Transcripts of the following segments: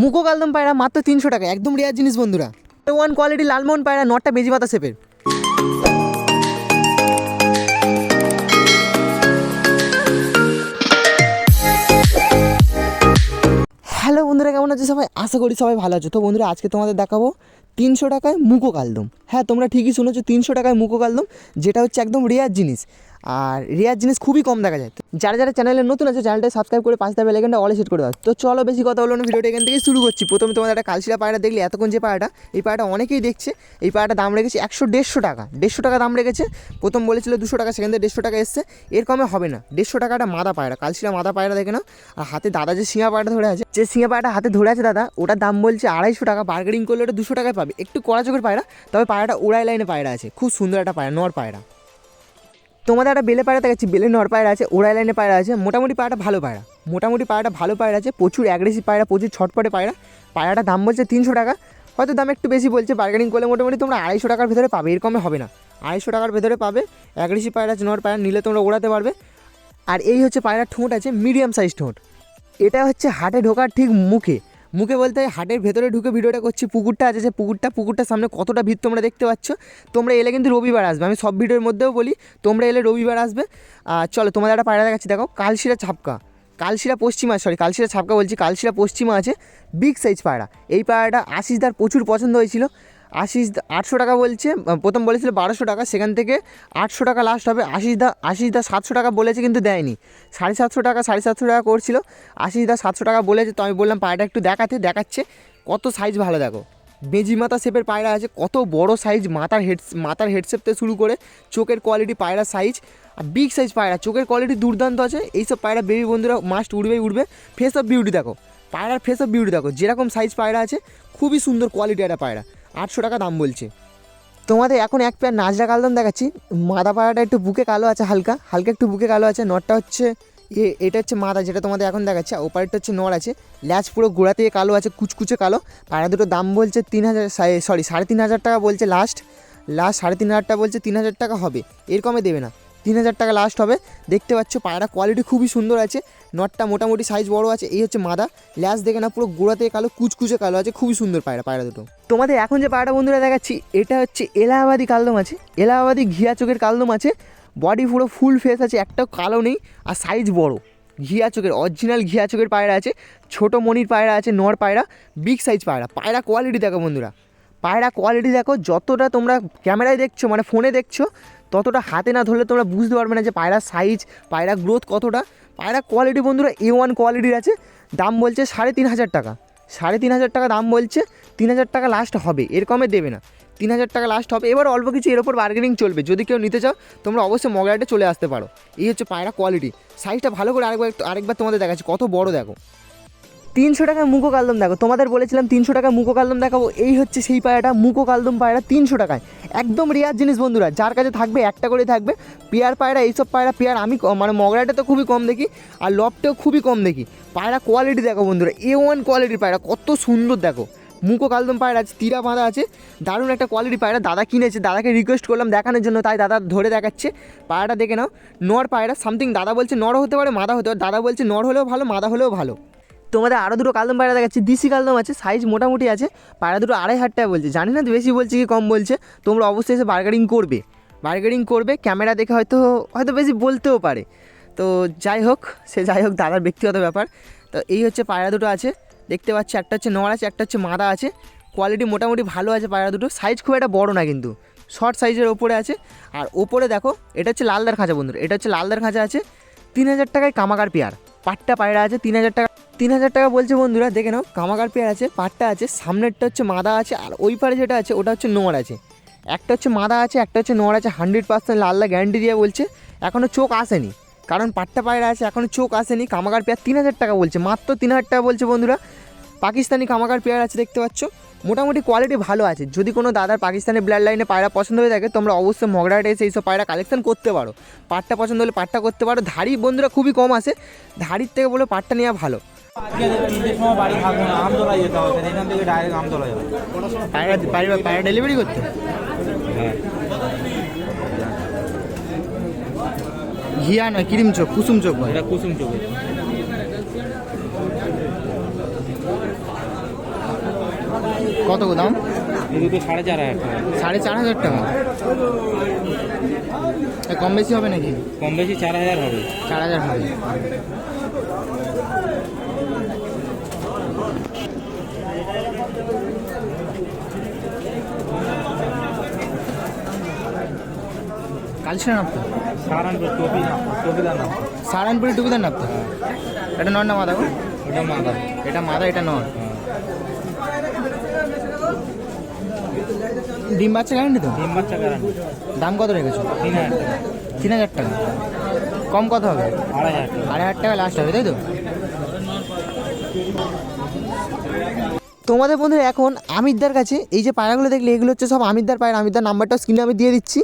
মুখো কালদম পায়রা মাত্র 300 টাকা, একদম রেয়ার জিনিস বন্ধুরা। ওয়ান কোয়ালিটি লালমোহন পায়রা, নটটা বেজিমাতা শেপের। হ্যালো বন্ধুরা, কেমন আছে সবাই? আশা করি সবাই ভালো আছো। তো বন্ধুরা, আজকে তোমাদের দেখাবো 300 টাকায় মুখো কালদম। হ্যাঁ, তোমরা ঠিকই শুনেছো, 300 টাকায় মুখো কালদম, যেটা হচ্ছে একদম রেয়ার জিনিস। আর রেয়ার জিনিস খুবই কম দেখা যায়। যারা যারা চ্যানেলে নতুন আছে, চ্যানেলটা সাবস্ক্রাইব করে পাঁচটা বেল আইকনটা অলে সেট করে দাও। তো চলো বেশি কথা বলো না, ভিডিওটা এখান থেকে শুরু করছি। প্রথমে তোমাদের একটা কালশিরা পায়রা দেখলে, এতক্ষণ যে পায়রাটা, এই পায়রাটা অনেকেই দেখছে। এই পায়রাটা দাম রেখেছে 150 টাকা, 150 টাকা দাম রেখেছে। প্রথম বলেছিল 200 টাকা, সেখান থেকে 150 টাকা এসছে। এর কমে হবে না। 150 টাকাটা মাদা পায়রা, কালশিরা মাদা পায়রা দেখে নাও। আর হাতে দাদা যে শিঙা পায়রাটা ধরে আছে, যে শিঙা পায়রাটা হাতে ধরে আছে দাদা, ওটার দাম বলছে 250 টাকা। বার্গেনিং করলে ওটা 200 টাকায় পাবে। একটু কড়া চোখের পায়রা, তবে পায়রাটা উড়াই লাইনে পায়রা আছে, খুব সুন্দর একটা পায়রা, নর পায়রা। তোমাদের একটা বেলে পায়রা দেখাচ্ছি, বেলে নর পায়রা আছে, ওড়াই লাইনে পায়রা আছে। মোটামুটি পায়রাটা ভালো পায়রা, মোটামুটি পায়রাটা ভালো পায়রা আছে। প্রচুর অ্যাগ্রেসিভ পায়রা, প্রচুর ছটপটে পায়রা। পায়রাটার দাম বলছে 300 টাকা, হয়তো দাম একটু বেশি বলছে। বার্গেনিং করলে মোটামুটি তোমরা 250 টাকার ভেতরে পাবে, এর কমে হবে না। 250 টাকার ভেতরে পাবে। অ্যাগ্রেসিভ পায়রা আছে, নর পায়রা নিলে তোমরা ওড়াতে পারবে। আর এই হচ্ছে পায়রার ঠোঁট আছে, মিডিয়াম সাইজ ঠোঁট। এটা হচ্ছে হাটে ঢোকার ঠিক মুখে, মুখে বলতে হাটের ভেতরে ঢুকে ভিডিওটা করছি। পুকুরটা আছে, যে পুকুরটার সামনে কতটা ভিড় তোমরা দেখতে পাচ্ছ। তোমরা এলে কিন্তু রবিবার আসবে, আমি সব ভিডিওর মধ্যেও বলি তোমরা এলে রবিবার আসবে। চলো তোমাদের একটা পায়রা দেখাচ্ছি, দেখো কালশিরা ছাপকা, কালশিরা পশ্চিমা, কালশিরা ছাপকা বলছি, কালশিরা পশ্চিমা আছে, বিগ সাইজ পায়রা। এই পায়রাটা আশিসদার প্রচুর পছন্দ হয়েছিল। 800 টাকা বলছে, প্রথম বলেছিল 1200 টাকা, সেখান থেকে 800 টাকা লাস্ট হবে। আশিসদা 700 টাকা বলেছে, কিন্তু দেয়নি। 750 টাকা, 750 টাকা করছিল। আশিসদা 700 টাকা বলেছে, তো আমি বললাম পায়রাটা একটু দেখাচ্ছে। কত সাইজ ভালো দেখো, বেজি মাথা শেপের পায়রা আছে, কত বড় সাইজ, মাথার হেডশেপ থেকে শুরু করে চোখের কোয়ালিটি, পায়রার সাইজ আর বিগ সাইজ পায়রা, চোখের কোয়ালিটি দুর্দান্ত আছে। এইসব পায়রা বেবি বন্ধুরা মাস্ট উঠবে। ফেস অফ বিউটি দেখো, পায়রার ফেস অফ বিউটি দেখো, যেরকম সাইজ পায়রা আছে, খুবই সুন্দর কোয়ালিটি একটা পায়রা। 800 টাকা দাম বলছে। তোমাদের এখন এক পেয়ার নাজরা কালদম দেখাচ্ছি। মাদা পায়রাটা একটু বুকে কালো আছে, হালকা একটু বুকে কালো আছে। নটটা হচ্ছে এটা হচ্ছে মাদা, যেটা তোমাদের এখন দেখাচ্ছে। ওপারেরটা হচ্ছে নর আছে, ল্যাচ পুরো গোড়া থেকে কালো আছে, কুচকুচে কালো। পায়রা দুটো দাম বলছে 3,500 টাকা বলছে। লাস্ট 3,500 টাকা বলছে, 3,000 টাকা হবে, এর কমে দেবে না। 3,000 টাকা লাস্ট হবে। দেখতে পাচ্ছ পায়রা কোয়ালিটি খুবই সুন্দর আছে। নটটা মোটামুটি সাইজ বড় আছে। এই হচ্ছে মাদা, ল্যাচ দেখে না পুরো গোড়া থেকে কালো, কুচকুচে কালো আছে, খুবই সুন্দর পায়রা দুটো। তোমাদের এখন যে পায়রাটা বন্ধুরা দেখাচ্ছি, এটা হচ্ছে এলাহাবাদি কালদম আছে, এলাহাবাদি ঘিয়া চোখের কালদম আছে। বডি পুরো ফুল ফেস আছে, একটাও কালো নেই, আর সাইজ বড়। ঘিয়া চোখের, অরিজিনাল ঘিয়া চোখের পায়রা আছে। ছোটো মনির পায়রা আছে, নর পায়রা, বিগ সাইজ পায়রা কোয়ালিটি দেখো বন্ধুরা, পায়রা কোয়ালিটি দেখো। যতটা তোমরা ক্যামেরায় দেখছো, মানে ফোনে দেখছো, ততটা হাতে না ধরলে তোমরা বুঝতে পারবে না যে পায়রার সাইজ, পায়রা গ্রোথ কতটা। পায়রা কোয়ালিটি বন্ধুরা A1 কোয়ালিটির আছে। দাম বলছে 3,500 টাকা, 3,500 টাকা দাম বলছে। 3,000 টাকা লাস্ট হবে, এর কমে দেবে না। 3,000 টাকা লাস্ট হবে। এবার অল্প কিছু এর ওপর বার্গেনিং চলবে। যদি কেউ নিতে চাও, তোমরা অবশ্যই মগরাটে চলে আসতে পারো। এই হচ্ছে পায়রা কোয়ালিটি। সাইজটা ভালো করে আরেকবার তোমাদের দেখাচ্ছি, কত বড় দেখো। 300 টাকায় মুখো কালদম দেখো, তোমাদের বলেছিলাম 300 টাকায় মুখো কালদম দেখাবো। এই হচ্ছে সেই পায়রাটা, মুখো কালদম পায়রা 300 টাকায়, একদম রেয়ার জিনিস বন্ধুরা। যার কাছে থাকবে একটা করে থাকবে। পেয়ার পায়রা, এইসব পায়রা পেয়ার আমি মানে মগরাটে তো খুবই কম দেখি, আর লফটেও খুবই কম দেখি। পায়রা কোয়ালিটি দেখো বন্ধুরা, A1 কোয়ালিটির পায়রা, কত সুন্দর দেখো। মুখো কালদম পায়রা আছে, তীরা বাঁধা আছে, দারুণ একটা কোয়ালিটি পায়রা। দাদা কিনেছে, দাদাকে রিকোয়েস্ট করলাম দেখানোর জন্য, তাই দাদা ধরে দেখাচ্ছে। পায়রাটা দেখে নাও, নর পায়রা সামথিং। দাদা বলছে নরও হতে পারে, মাদা হতে পারে। দাদা বলছে নর হলেও ভালো, মাদা হলেও ভালো। তোমাদের আরও দুটো কালদম পায়রা দেখাচ্ছি, দেশি কালদম আছে, সাইজ মোটামুটি আছে। পায়রা দুটো 2,500 টাকা বলছে। জানি না বেশি বলছে কি কম বলছে, তোমরা অবশ্যই এসে বার্গেনিং করবে। ক্যামেরা দেখে হয়তো বেশি বলতেও পারে। তো যাই হোক দাদার ব্যক্তিগত ব্যাপার। তো এই হচ্ছে পায়রা দুটো আছে, দেখতে পাচ্ছি। একটা হচ্ছে নর আছে, একটা হচ্ছে মাদা আছে। কোয়ালিটি মোটামুটি ভালো আছে পায়রা দুটো। সাইজ খুব একটা বড় না, কিন্তু শর্ট সাইজের ওপরে আছে। আর ওপরে দেখো, এটা হচ্ছে লালদার খাঁচা বন্ধুরা, এটা হচ্ছে লালদার খাঁচা আছে। 3,000 টাকায় কামাকার পেয়ার, পাট্টা পায়রা আছে। 3,000 টাকা বলছে বন্ধুরা, দেখে নাও। কামাকার পেয়ার আছে, পাট্টা আছে। সামনেরটা হচ্ছে মাদা আছে, আর ওই পারে যেটা আছে ওটা হচ্ছে নর আছে। একটা হচ্ছে মাদা আছে, একটা হচ্ছে নর আছে। 100% লালদা গ্যারান্টি দিয়ে বলছে। এখনও চোখ আসেনি, কারণ পাট্টা পায়রা আছে, এখনও চোখ আসেনি। কামাকার পেয়ার 3,000 টাকা বলছে, মাত্র 3,000 টাকা বলছে বন্ধুরা। পাকিস্তানি কামাকার পেয়ার আছে, দেখতে পাচ্ছ। মোটামুটি কোয়ালিটি ভালো আছে। যদি কোনো দাদার পাকিস্তানি ব্লাড লাইনে পায়রা পছন্দ হয়ে থাকে, তোমরা অবশ্যই মগরাটে এসে এইসব পায়রা কালেকশন করতে পারো। পাট্টা পছন্দ হলে পাট্টা করতে পারো। ধাড়ি বন্ধুরা খুবই কম আসে, ধাড়ির থেকে বলে পাট্টা নেওয়া ভালো। পায়রা ডেলিভারি করতে ঘিয়া নয়, ক্রিম চোখ, কুসুম চোখ, এটা কুসুম চোখ। কত দাম? এই দুটো 4,500 টাকা। 4,500 টাকা। কম বেশি হবে নাকি? কম বেশি 4,000 হবে। 4,000 হবে। কালচিরা নাপতো? সাহারানপুর টপিদার নাম। সাহারানপুরি টুপিদার নাপতো? এটা নর না মাদা গো? এটা মাদা। এটা মাদা, এটা নর। ডিম বাচ্চা গ্যারান্টি তো? ডিম বাচ্চা গ্যারান্টি। দাম কত রেখেছো? 3,000 টাকা। 3,000 টাকা। কম কত হবে? 2,500 টাকা। 2,500 টাকা লাস্ট হবে, তাই তো? তোমাদের বন্ধুরা এখন আমিরদার কাছে এই যে পায়রাগুলো দেখলে এগুলো হচ্ছে সব আমিরদার পায়রা। আমিরদার নাম্বারটা স্ক্রিনে আমি দিয়ে দিচ্ছি।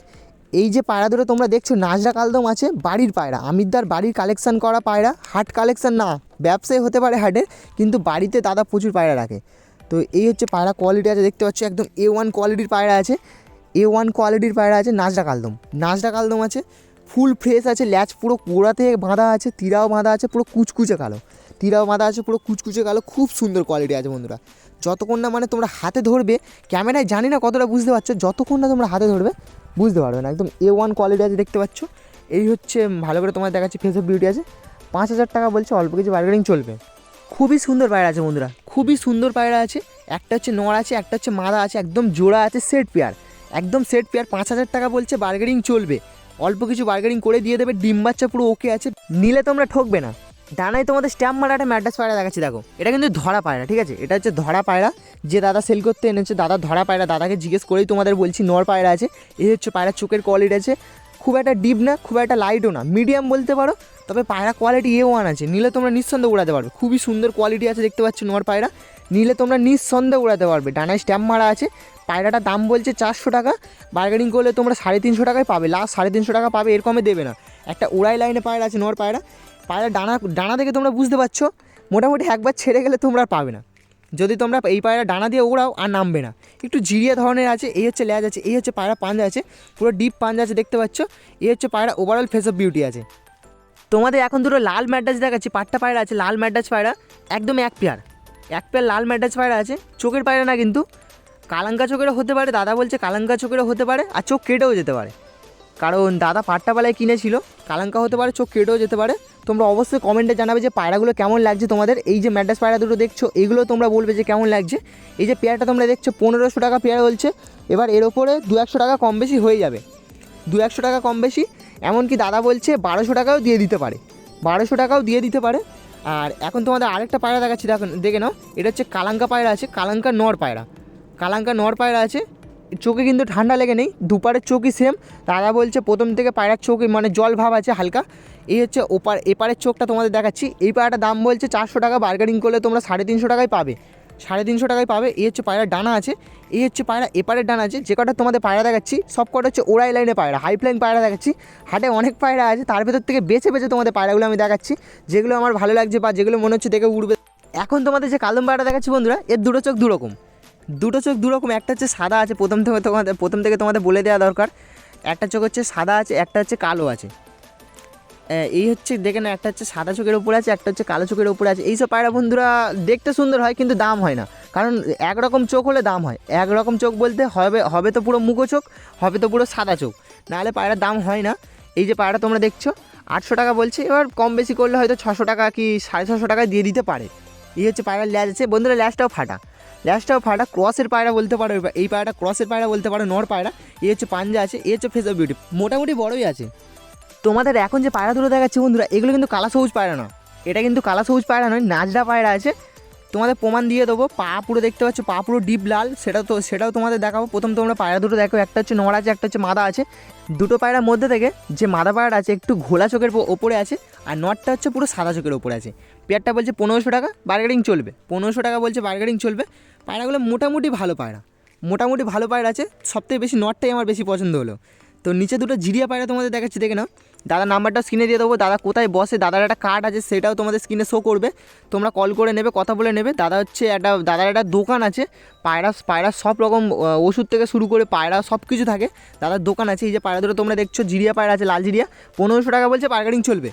এই যে পায়রা দুটো তোমরা দেখছো নাজরা কালদম আছে, বাড়ির পায়রা। আমিরদার বাড়ির কালেকশন করা পায়রা, হাট কালেকশন না, ব্যবসায়ী হতে পারে হাটের, কিন্তু বাড়িতে দাদা প্রচুর পায়রা রাখে। তো এই হচ্ছে পায়রা কোয়ালিটি আছে, দেখতে পাচ্ছ একদম A1 কোয়ালিটির পায়রা আছে। A1 কোয়ালিটির পায়রা আছে, নাজরা কালদম। নাজরা কালদম আছে, ফুল ফ্রেশ আছে, ল্যাচ পুরো গোড়া থেকে বাঁধা আছে, তীরাও বাঁধা আছে, পুরো কুচকুচে কালো। তীরাও বাঁধা আছে, পুরো কুচকুচে কালো, খুব সুন্দর কোয়ালিটি আছে বন্ধুরা। যতক্ষণ না মানে তোমরা হাতে ধরবে, ক্যামেরায় জানি না কতটা বুঝতে পারছো, যতক্ষণ না তোমরা হাতে ধরবে বুঝতে পারবে না। একদম A1 কোয়ালিটি আছে, দেখতে পাচ্ছ। এই হচ্ছে ভালো করে তোমার দেখাচ্ছি, ফেস অফ বিউটি আছে। 5,000 টাকা বলছে, অল্প কিছু বার্গেনিং চলবে। খুবই সুন্দর পায়রা আছে বন্ধুরা, খুবই সুন্দর পায়রা আছে। একটা হচ্ছে নর আছে, একটা হচ্ছে মাদা আছে, একদম জোড়া আছে, সেট পেয়ার, একদম সেট পেয়ার। 5,000 টাকা বলছে, বার্গেনিং চলবে, অল্প কিছু বার্গেনিং করে দিয়ে দেবে। ডিম বাচ্চা পুরো ওকে আছে, নিলে তোমরা ঠকবে না। ডানায় তোমাদের স্ট্যাম্প মারা একটা ম্যাড্রাস পায়রা দেখাচ্ছি, দেখো। এটা কিন্তু ধরা পায়রা, ঠিক আছে? এটা হচ্ছে ধরা পায়রা, যে দাদা সেল করতে এনেছে, দাদা ধরা পায়রা। দাদাকে জিজ্ঞেস করেই তোমাদের বলছি, নর পায়রা আছে। এই হচ্ছে পায়রার চোখের কোয়ালিটি আছে, খুব একটা ডিপ না, খুব একটা লাইটও না, মিডিয়াম বলতে পারো। তবে পায়রা কোয়ালিটি A1 আছে, নিলে তোমরা নিঃসন্দেহে উড়াতে পারবে। খুবই সুন্দর কোয়ালিটি আছে, দেখতে পাচ্ছ নর পায়রা, নিলে তোমরা নিঃসন্দেহে উড়াতে পারবে। ডানায় স্ট্যাম্প মারা আছে। পায়রাটার দাম বলছে 400 টাকা, বার্গেনিং করলে তোমরা 350 টাকায় পাবে, লাস্ট 350 টাকা পাবে, এর কমে দেবে না। একটা উড়াই লাইনে পায়রা আছে, নর পায়রা। পায়রা ডানা দেখে তোমরা বুঝতে পারছো, মোটামুটি একবার ছেড়ে গেলে তোমরা আর পাবে না। যদি তোমরা এই পায়রা ডানা দিয়ে উড়াও আর নামবে না। একটু জিরিয়া ধরনের আছে। এই হচ্ছে ল্যাজ আছে, এই হচ্ছে পায়রা পাঞ্জা আছে, পুরো ডিপ পাঞ্জা আছে, দেখতে পাচ্ছ। এই হচ্ছে পায়রা ওভারঅল ফেস অফ বিউটি আছে। তোমাদের এখন দুটো লাল ম্যাড্রাস দেখাচ্ছি, পাট্টা পায়রা আছে, লাল ম্যাড্রাস পায়রা, একদম এক পেয়ার লাল ম্যাড্রাস পায়রা আছে। চোখের পায়রা না কিন্তু, কালাঙ্কা চোখেরও হতে পারে, দাদা বলছে কালাঙ্কা চোখেরও হতে পারে, আর চোখ কেটেও যেতে পারে, কারণ দাদা পাট্টাপালায় কিনেছিল। কালাঙ্কা হতে পারে, চোখ কেটেও যেতে পারে। তোমরা অবশ্যই কমেন্টে জানাবে যে পায়রাগুলো কেমন লাগছে তোমাদের। এই যে ম্যাড্রাস পায়রা দুটো দেখছো, এইগুলো তোমরা বলবে যে কেমন লাগছে। এই যে পেয়ারটা তোমরা দেখছো 1,500 টাকা পেয়ার বলছে। এবার এর ওপরে 200-100 টাকা কম বেশি হয়ে যাবে, 200-100 টাকা কম বেশি। এমনকি দাদা বলছে 1,200 টাকাও দিয়ে দিতে পারে, 1,200 টাকাও দিয়ে দিতে পারে। আর এখন তোমাদের আরেকটা পায়রা দেখাচ্ছি, দেখে নাও। এটা হচ্ছে কালাঙ্কা পায়রা আছে, কালাঙ্কা নর পায়রা, কালাঙ্কা নর পায়রা আছে। চোখে কিন্তু ঠান্ডা লেগে নেই, দুপারের চোখই সেম। দাদা বলছে প্রথম থেকে পায়রার চোখে মানে জল ভাব আছে হালকা। এই হচ্ছে এপারের চোখটা তোমাদের দেখাচ্ছি। এই পায়রাটার দাম বলছে 400 টাকা, বার্গেনিং করলে তোমরা 350 টাকায় পাবে, 350 টাকায় পাবে। এই হচ্ছে পায়রার ডানা আছে, এই হচ্ছে পায়রা এপারের ডানা আছে। যে কটা তোমাদের পায়রা দেখাচ্ছি সব কটা হচ্ছে ওড়াই লাইনে পায়রা, হাই ফ্লাইং পায়রা দেখাচ্ছি। হাটে অনেক পায়রা আছে, তার ভেতর থেকে বেছে বেছে তোমাদের পায়রাগুলো আমি দেখাচ্ছি, যেগুলো আমার ভালো লাগছে বা যেগুলো মনে হচ্ছে দেখে উড়বে। এখন তোমাদের যে কালদম পায়রা দেখাচ্ছি বন্ধুরা, এর দুটো চোখ দুরকম, একটা হচ্ছে সাদা আছে। প্রথম থেকে তোমাদের বলে দেওয়া দরকার, একটা চোখ হচ্ছে সাদা আছে, একটা হচ্ছে কালো আছে। এই হচ্ছে দেখে না, একটা হচ্ছে সাদা চোখের উপরে আছে, একটা হচ্ছে কালো চোখের উপরে আছে। এইসব পায়রা বন্ধুরা দেখতে সুন্দর হয়, কিন্তু দাম হয় না, কারণ একরকম চোখ হলে দাম হয়। একরকম চোখ বলতে হবে তো পুরো মুখো চোখ, হবে তো পুরো সাদা চোখ, নাহলে পায়রার দাম হয় না। এই যে পায়রা তোমরা দেখছো 800 টাকা বলছে, এবার কম বেশি করলে হয়তো 600 টাকা কি 650 টাকায় দিয়ে দিতে পারে। এই হচ্ছে পায়রার ল্যাজ আছে বন্ধুরা, ল্যাজটাও ফাটা, ক্রসের পায়রা বলতে পারো। এই পায়রাটা ক্রসের পায়রা বলতে পারো, নর পায়রা। এই হচ্ছে পাঞ্জা আছে, এই হচ্ছে ফেস অফ বিউটি, মোটামুটি বড়ই আছে। তোমাদের এখন যে পায়রা দুটো দেখাচ্ছি বন্ধুরা, এগুলো কিন্তু কালা সবুজ পায়রা না, এটা কিন্তু কালা সবুজ পায়রা নয়, নাজরা পায়রা আছে। তোমাদের প্রমাণ দিয়ে দেবো, পা পুরো দেখতে পাচ্ছ, পা পুরো ডিপ লাল, সেটাও তোমাদের দেখাবো। প্রথম তোমরা পায়রা দুটো দেখো, একটা হচ্ছে নর আছে, একটা হচ্ছে মাদা আছে। দুটো পায়রার মধ্যে থেকে যে মাদা পায়রাটা আছে একটু ঘোলা চোখের ওপরে আছে, আর নরটা হচ্ছে পুরো সাদা চোখের ওপরে আছে। পেয়ারটা বলছে 1,500 টাকা, বার্গেনিং চলবে, 1,500 টাকা বলছে, বার্গেনিং চলবে। পায়রাগুলো মোটামুটি ভালো পায়রা আছে। সবথেকে বেশি নরটাই আমার বেশি পছন্দ হলো। তো নিচে দুটো জিরিয়া পায়রা তোমাদের দেখাচ্ছি, দেখে নাও। দাদার নাম্বারটা স্ক্রিনে দিয়ে দেবো, দাদা কোথায় বসে, দাদার একটা কার্ড আছে, সেটাও তোমাদের স্ক্রিনে শো করবে, তোমরা কল করে নেবে, কথা বলে নেবে। দাদার একটা দোকান আছে, পায়রা সব রকম ওষুধ থেকে শুরু করে পায়রা সব কিছু থাকে, দাদার দোকান আছে। এই যে পায়রা দুটো তোমরা দেখছো, জিরিয়া পায়রা আছে, লাল জিরিয়া, 1,500 টাকা বলছে, বার্গেনিং চলবে,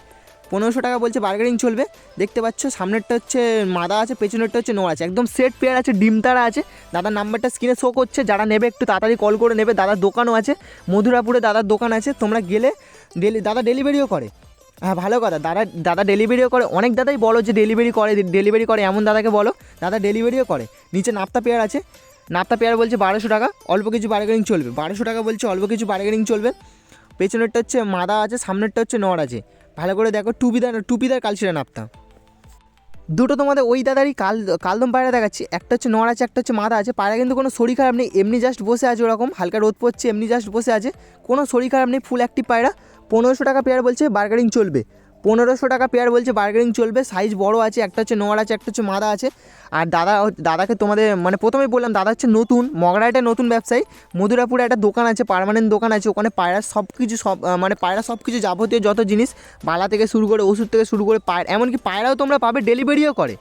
1500 টাকা বলছে, বার্গেনিং চলবে। দেখতে পাচ্ছ সামনেরটা হচ্ছে মাদা আছে, পেছনেরটা হচ্ছে নোয়া আছে, একদম সেট পেয়ার আছে, ডিম তারা আছে। দাদার নাম্বারটা স্ক্রিনে শো করছে, যারা নেবে একটু তাড়াতাড়ি কল করে নেবে। দাদার দোকানও আছে, মধুরাপুরে দাদার দোকান আছে, তোমরা গেলে দাদা ডেলিভারিও করে। হ্যাঁ, ভালো কথা, দাদা ডেলিভারিও করে। অনেক দাদাই বলো যে ডেলিভারি করে, এমন দাদাকে বলো দাদা ডেলিভারিও করে। নিচে নাপ্তা পেয়ার আছে, নাপ্তা পেয়ার বলছে 1200 টাকা, অল্প কিছু বার্গেনিং চলবে। 1200 টাকা বলছে, অল্প কিছু বার্গেনিং চলবে। পেছনেরটা হচ্ছে মাদা আছে, সামনেরটা হচ্ছে নড় আছে। ভালো করে দেখো, টুপিদার কালচিরা নাপ্তা। দুটো তোমাদের ওই দাদারই কালদম পায়রা দেখাচ্ছি। একটা হচ্ছে নড় আছে, একটা হচ্ছে মাদা আছে। পায়রা কিন্তু কোনো শরীর খারাপ নেই, এমনি জাস্ট বসে আছে, ওরকম হালকা রোদ পড়ছে, এমনি জাস্ট বসে আছে, কোনো শরীর খারাপ নেই, ফুল অ্যাক্টিভ পায়রা। 1500 টাকা পেয়ার বলছে, বার্গেনিং চলবে। 1500 টাকা পেয়ার বলছে, বার্গেনিং চলবে। সাইজ বড় আছে, একটা হচ্ছে নড় আছে, একটা হচ্ছে মাদা আছে। আর দাদাকে তোমাদের মানে প্রথমেই বললাম, দাদা হচ্ছে নতুন, মগরাইটে নতুন ব্যবসায়ী। মধুরাপুরে একটা দোকান আছে, পার্মানেন্ট দোকান আছে, ওখানে পায়রা সব কিছু যাবতীয় যত জিনিস, বালা থেকে শুরু করে ওষুধ থেকে শুরু করে এমনকি পায়রাও তোমরা পাবে, ডেলিভারিও করে।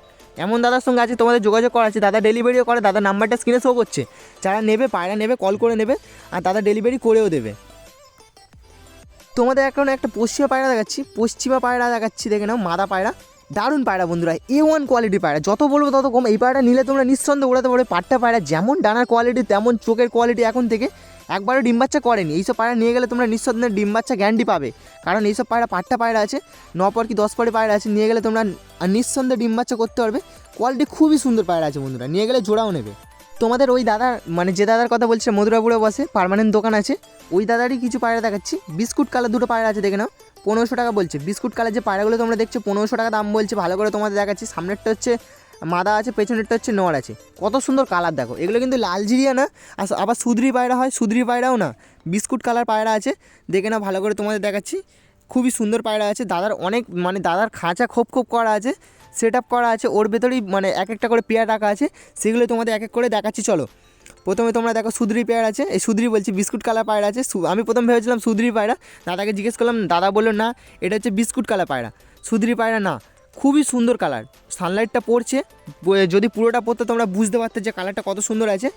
এমন দাদার সঙ্গে আছে, তোমাদের যোগাযোগ করা আছে। দাদা ডেলিভারিও করে, দাদার নাম্বারটা স্ক্রিনে শো করছে। যারা নেবে, পায়রা নেবে, কল করে নেবে, আর দাদা ডেলিভারি করেও দেবে। তোমাদের এখন একটা পশ্চিমা পায়রা দেখাচ্ছি, দেখে নাও, মাদা পায়রা, দারুণ পায়রা বন্ধুরা, A1 কোয়ালিটি পায়রা। যত বলবো তত কম। এই পায়রাটা নিলে তোমরা নিঃসন্দেহে উড়াতে পারবে। পাট্টা পায়রা যেমন ডানার কোয়ালিটি, তেমন চোখের কোয়ালিটি এখন থেকে। একবারও ডিম বাচ্চা করেনি। এইসব পায়রা নিয়ে গেলে তোমরা নিঃসন্দেহে ডিম বাচ্চা গ্যারান্টি পাবে, কারণ এইসব পায়রা পাট্টা পায়রা আছে, 9 পর কি 10 পরে পায়রা আছে। নিয়ে গেলে তোমরা নিঃসন্দেহে ডিম বাচ্চা করতে পারবে। কোয়ালিটি খুবই সুন্দর পায়রা আছে বন্ধুরা, নিয়ে গেলে জোড়াও নেবে। তোমাদের ওই দাদার মানে যে দাদার কথা বলছে, মধুরাপুরে বসে, পার্মানেন্ট দোকান আছে, ওই দাদারই কিছু পায়রা দেখাচ্ছি। বিস্কুট কালার দুটো পায়রা আছে, দেখে নাও। 1500 টাকা বলছে। বিস্কুট কালার যে পায়রাগুলো তোমরা দেখছো, 1500 টাকা দাম বলছে। ভালো করে তোমাদের দেখাচ্ছি, সামনেরটা হচ্ছে মাদা আছে, পেছনেরটা হচ্ছে নড় আছে। কত সুন্দর কালার দেখো। এগুলো কিন্তু লালজিরিয়া না, আবার সুদরি পায়রা হয়, সুদরি পায়রাও না, বিস্কুট কালার পায়রা আছে। দেখে নাও, ভালো করে তোমাদের দেখাচ্ছি। খুবই সুন্দর পায়রা আছে। দাদার খাঁচা খোপ করা আছে, সেট আপ করা আছে, ওর ভেতরেই মানে এক একটা করে পেয়ার রাখা আছে। সেগুলো তোমাদের এক এক করে দেখাচ্ছি, চলো। প্রথমে তোমরা দেখো সুদরি পেয়ার আছে, এই সুদরি বলছি, বিস্কুট কালার পায়রা আছে। আমি প্রথম ভেবেছিলাম সুদরি পায়রা, দাদাকে জিজ্ঞেস করলাম, দাদা বললো না, এটা হচ্ছে বিস্কুট কালার পায়রা, সুদরি পায়রা না। খুবই সুন্দর কালার, সানলাইটটা পড়ছে, যদি পুরোটা পড়তে তোমরা বুঝতে পারতে যে কালারটা কত সুন্দর আছে।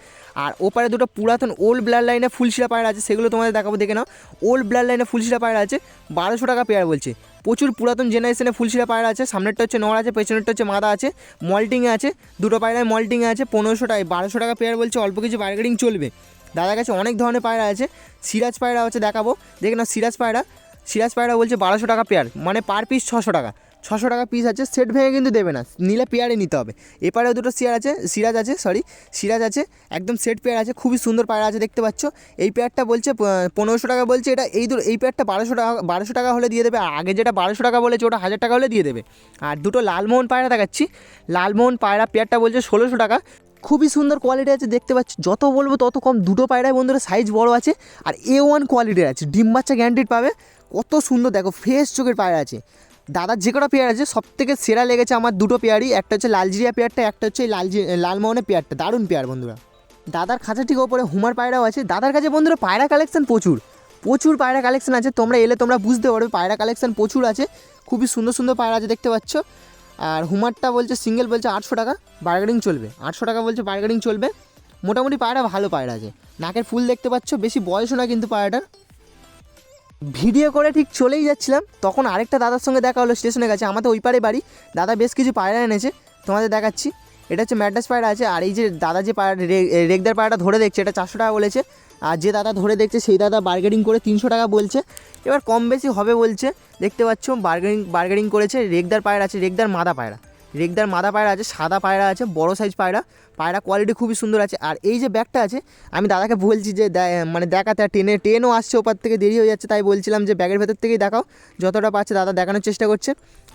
আর ওপারে দুটো পুরাতন ওল্ড ব্লাড লাইনে ফুলশিরা পায়রা আছে, সেগুলো তোমাদের দেখাবো, দেখে নাও। ওল্ড ব্লাড লাইনে ফুলশিরা পায়রা আছে, 1200 টাকা পেয়ার বলছে। প্রচুর পুরাতন জেনারেশনে ফুলশিরা পায়রা আছে। সামনেরটা হচ্ছে নড় আছে, পেছনেরটা হচ্ছে মাদা আছে, মল্টিংয়ে আছে, দুটো পায়রায় মল্টিংয়ে আছে। 1500 টাকায় 1200 টাকা পেয়ার বলছে, অল্প কিছু বার্গেনিং চলবে। দাদার কাছে অনেক ধরনের পায়রা আছে। সিরাজ পায়রা হচ্ছে, দেখাবো, দেখে নাও। সিরাজ পায়রা বলছে 1200 টাকা পেয়ার, মানে পার পিস 600 টাকা। 600 টাকা পিস আছে, সেট ভেঙে কিন্তু দেবে না, নিলে পেয়ারে নিতে হবে। এপারেও দুটো সিরাজ আছে, একদম সেট পেয়ার আছে, খুবই সুন্দর পায়রা আছে, দেখতে পাচ্ছ। এই পেয়ারটা বলছে 1500 টাকা বলছে। এটা এই পেয়ারটা 1200 টাকা হলে দিয়ে দেবে। আগে যেটা 1200 টাকা বলেছে, ওটা 1000 টাকা হলে দিয়ে দেবে। আর দুটো লালমোহন পায়রা দেখাচ্ছি, লালমোহন পায়রা পেয়ারটা বলছে 1600 টাকা। খুবই সুন্দর কোয়ালিটি আছে, দেখতে পাচ্ছি। যত বলবো তত কম। দুটো পায়রায় বন্ধুরা সাইজ বড় আছে, আর A1 কোয়ালিটির আছে, ডিম বাচ্চা গ্যারান্টিড পাবে। কত সুন্দর দেখো, ফ্রেশ চোখের পায়রা আছে। দাদার যে কটা পেয়ার আছে, সব থেকে সেরা লেগেছে আমার দুটো পেয়ারই। একটা হচ্ছে লালজিরিয়া পেয়ারটা, একটা হচ্ছে লালমোহনের পেয়ারটা, দারুণ পেয়ার বন্ধুরা। দাদার খাঁচা ঠিক ওপরে হুমার পায়রাও আছে। দাদার কাছে বন্ধুরা পায়রা কালেকশন প্রচুর পায়রা কালেকশন আছে। তোমরা এলে তোমরা বুঝতে পারবে, পায়রা কালেকশন প্রচুর আছে, খুবই সুন্দর সুন্দর পায়রা আছে, দেখতে পাচ্ছ। আর হুমারটা বলছে সিঙ্গেল বলছে 800 টাকা, বার্গেনিং চলবে। 800 টাকা বলছে, বার্গেনিং চলবে। মোটামুটি পায়রা ভালো পায়রা আছে, নাকের ফুল দেখতে পাচ্ছ, বেশি বয়সও না কিন্তু পায়রাটার। ভিডিও করে ঠিক চলেই যাচ্ছিলাম, তখন আরেকটা দাদার সঙ্গে দেখা হলো স্টেশনের কাছে, আমাদের ওই পারে বাড়ি। দাদা বেশ কিছু পায়রা এনেছে, তোমাদের দেখাচ্ছি। এটা হচ্ছে ম্যাড্রাস পায়রা আছে। আর এই যে দাদা যে পায়রা রেগদার পায়রাটা ধরে দেখছে, এটা 400 টাকা বলেছে। আর যে দাদা ধরে দেখছে, সেই দাদা বার্গেনিং করে 300 টাকা বলছে। এবার কম বেশি হবে বলছে, দেখতে পাচ্ছ। বার্গেনিং করেছে। রেগদার পায়রা আছে, রেগদার মাদা পায়রা আছে, সাদা পায়রা আছে, বড় সাইজ পায়রা কোয়ালিটি খুবই সুন্দর আছে। আর এই যে ব্যাগটা আছে, আমি দাদাকে বলছি যে মানে দেখাতে, আর ট্রেনও আসছে ওপার থেকে, দেরি হয়ে যাচ্ছে, তাই বলছিলাম যে ব্যাগের ভেতর থেকেই দেখাও, যতটা পাচ্ছে দাদা দেখানোর চেষ্টা করছে।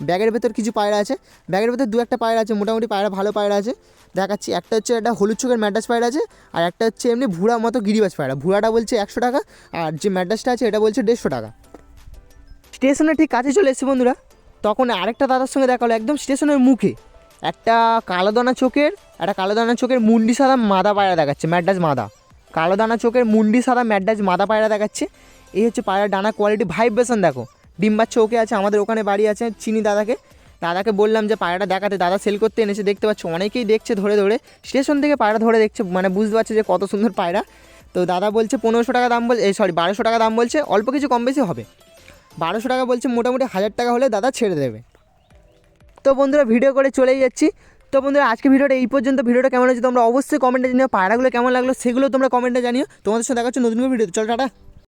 ব্যাগের ভেতর কিছু পায়রা আছে, ব্যাগের ভেতর 2-1টা পায়রা আছে, মোটামুটি পায়রা ভালো পায়রা আছে, দেখাচ্ছি। একটা হচ্ছে একটা হলুদ চোখের ম্যাড্রাস পায়রা আছে, আর একটা হচ্ছে এমনি ভুড়া মতো গিরিবাজ পায়রা। ভুড়াটা বলছে 100 টাকা, আর যে ম্যাড্রাসটা আছে এটা বলছে 150 টাকা। স্টেশনের ঠিক কাছে চলে এসেছে বন্ধুরা, তখন আরেকটা দাদার সঙ্গে দেখা হলো, একদম স্টেশনের মুখে। একটা কালো দানা চোখের মুন্ডি সাদা মাদা পায়রা দেখাচ্ছে, ম্যাড্রাস মাদা। কালো দানা চোখের মুন্ডি সাদা ম্যাড্রাস মাদা পায়রা দেখাচ্ছে। এই হচ্ছে পায়রা ডানা কোয়ালিটি, ভাইব্রেশন দেখো, ডিম বাচ্চা ওকে আছে। আমাদের ওখানে বাড়ি আছে, চিনি দাদাকে বললাম যে পায়রাটা দেখাতে, দাদা সেল করতে এনেছে, দেখতে পাচ্ছ। অনেকেই দেখছে ধরে স্টেশন থেকে পায়রা ধরে দেখছে, মানে বুঝতে পারছে যে কত সুন্দর পায়রা। তো দাদা বলছে 1500 টাকা দাম বলছে, 1200 টাকা দাম বলছে, অল্প কিছু কম বেশি হবে। 1200 টাকা বলছে, মোটামুটি 1000 টাকা হলে দাদা ছেড়ে দেবে। তো বন্ধুরা ভিডিও করে চলেই যাচ্ছি। তো বন্ধুরা আজকে ভিডিওটা এই পর্যন্ত। ভিডিওটা কেমন হয়েছে তোমরা অবশ্যই কমেন্টে জানিও, পায়রাগুলো কেমন লাগলো সেগুলো তোমরা কমেন্টে জানিও। তোমাদের সাথে দেখা হচ্ছে নতুন ভিডিও। চল টাটা।